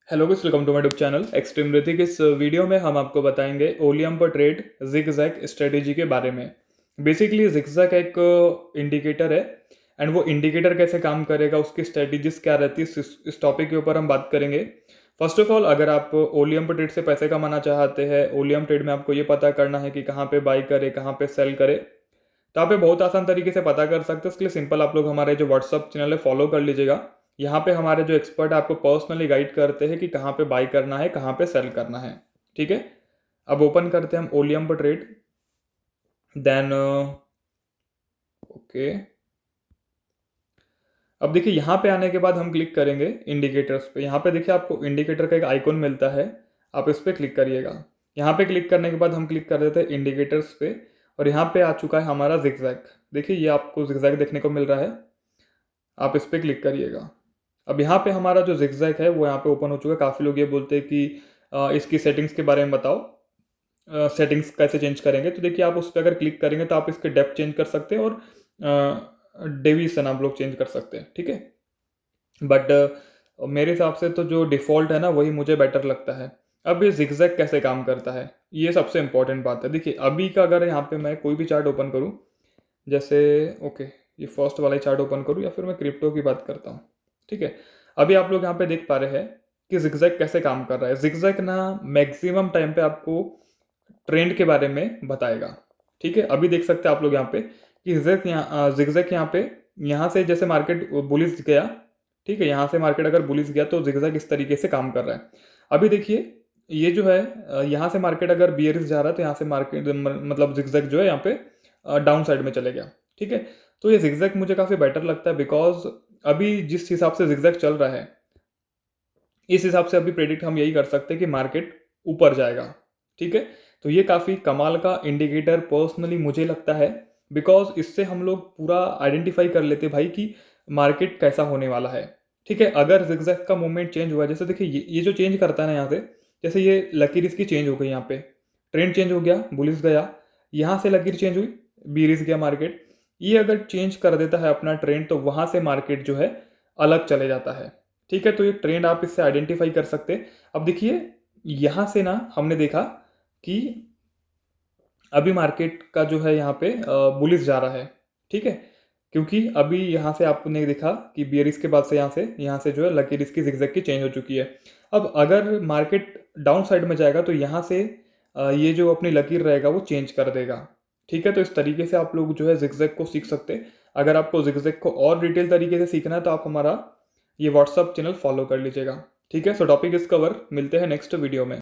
Hello guys, welcome to my YouTube channel extreme Hrithik. इस video में हम आपको बताएंगे ओलियम पर ट्रेड जिगजैग स्ट्रेटेजी के बारे में। बेसिकली जिगजैग एक इंडिकेटर है एंड वो इंडिकेटर कैसे काम करेगा, उसकी स्ट्रेटेजीज क्या रहती है, इस टॉपिक के ऊपर हम बात करेंगे। फर्स्ट ऑफ ऑल, अगर आप ओलियम पर ट्रेड से पैसे कमाना चाहते हैं, ओलियम ट्रेड में आपको ये पता करना है कि कहाँ पे बाई करे कहाँ पे सेल करे, तो आप ये बहुत आसान तरीके से पता कर सकते हैं। इसके लिए सिंपल आप लोग हमारे जो व्हाट्सअप चैनल है फॉलो कर लीजिएगा। यहाँ पे हमारे जो एक्सपर्ट आपको पर्सनली गाइड करते हैं कि कहाँ पे बाई करना है कहाँ पे सेल करना है। ठीक है, अब ओपन करते हैं हम ओलियम पर ट्रेड। देन ओके, अब देखिए यहाँ पे आने के बाद हम क्लिक करेंगे इंडिकेटर्स पे। यहाँ पे देखिए आपको इंडिकेटर का एक आइकॉन मिलता है, आप इस पर क्लिक करिएगा। यहाँ पे क्लिक करने के बाद हम क्लिक कर देते हैं इंडिकेटर्स पे और यहाँ पे आ चुका है हमारा जिगजैग। देखिए ये आपको जिगजैग देखने को मिल रहा है, आप इस पर क्लिक करिएगा। अब यहाँ पे हमारा जो जिगजैग है वो यहाँ पे ओपन हो चुका है। काफ़ी लोग ये बोलते हैं कि इसकी सेटिंग्स के बारे में बताओ, सेटिंग्स कैसे चेंज करेंगे। तो देखिए आप उस पर अगर क्लिक करेंगे तो आप इसके डेप्थ चेंज कर सकते हैं और डेविएशन आप लोग चेंज कर सकते हैं। ठीक है, बट मेरे हिसाब से तो जो डिफ़ॉल्ट है ना वही मुझे बेटर लगता है। अब ये जिगजैग कैसे काम करता है, ये सबसे इंपॉर्टेंट बात है। देखिए अभी का अगर यहाँ पे मैं कोई भी चार्ट ओपन करूँ, जैसे ओके ये फर्स्ट वाला ही चार्ट ओपन करूँ या फिर मैं क्रिप्टो की बात करता हूँ। ठीक है, अभी आप लोग यहाँ पे देख पा रहे हैं कि जिगजैग कैसे काम कर रहा है। जिगजैग ना मैक्सिमम टाइम पे आपको ट्रेंड के बारे में बताएगा। ठीक है, अभी देख सकते हैं आप लोग यहाँ पे कि जिगजैग यहाँ पे, यहाँ से जैसे मार्केट बुलिश गया, ठीक है, यहाँ से मार्केट अगर बुलिश गया तो जिगजैग इस तरीके से काम कर रहा है। अभी देखिए ये जो है यहाँ से मार्केट अगर बियरिश जा रहा है तो यहाँ से मार्केट मतलब जिगजैग जो है यहाँ पे डाउन साइड में चले गया। ठीक है, तो ये जिगजैग मुझे काफ़ी बेटर लगता है बिकॉज अभी जिस हिसाब से जिगजैग चल रहा है इस हिसाब से अभी प्रेडिक्ट हम यही कर सकते हैं कि मार्केट ऊपर जाएगा। ठीक है, तो ये काफ़ी कमाल का इंडिकेटर पर्सनली मुझे लगता है बिकॉज इससे हम लोग पूरा आइडेंटिफाई कर लेते हैं भाई कि मार्केट कैसा होने वाला है। ठीक है, अगर जिगजैग का मूवमेंट चेंज हुआ, जैसे देखिए ये जो चेंज करता है ना यहाँ से, जैसे ये लकीर इसकी चेंज हो गई, यहाँ पे ट्रेंड चेंज हो गया, बुलिस गया, यहाँ से लकीर चेंज हुई, बीरिस गया मार्केट। ये अगर चेंज कर देता है अपना ट्रेंड तो वहाँ से मार्केट जो है अलग चले जाता है। ठीक है, तो ये ट्रेंड आप इससे आइडेंटिफाई कर सकते हैं। अब देखिए यहाँ से ना हमने देखा कि अभी मार्केट का जो है यहाँ पे बुलिस जा रहा है। ठीक है, क्योंकि अभी यहाँ से आपने देखा कि बियरिस के बाद से यहाँ से जो है लकीर इसकी जिगजैग की चेंज हो चुकी है। अब अगर मार्केट डाउन साइड में जाएगा तो यहाँ से ये जो अपनी लकीर रहेगा वो चेंज कर देगा। ठीक है, तो इस तरीके से आप लोग जो है जिगजैग को सीख सकते हैं। अगर आपको जिगजैग को और डिटेल तरीके से सीखना है तो आप हमारा ये व्हाट्सअप चैनल फॉलो कर लीजिएगा। ठीक है, सो टॉपिक इस कवर, मिलते हैं नेक्स्ट वीडियो में।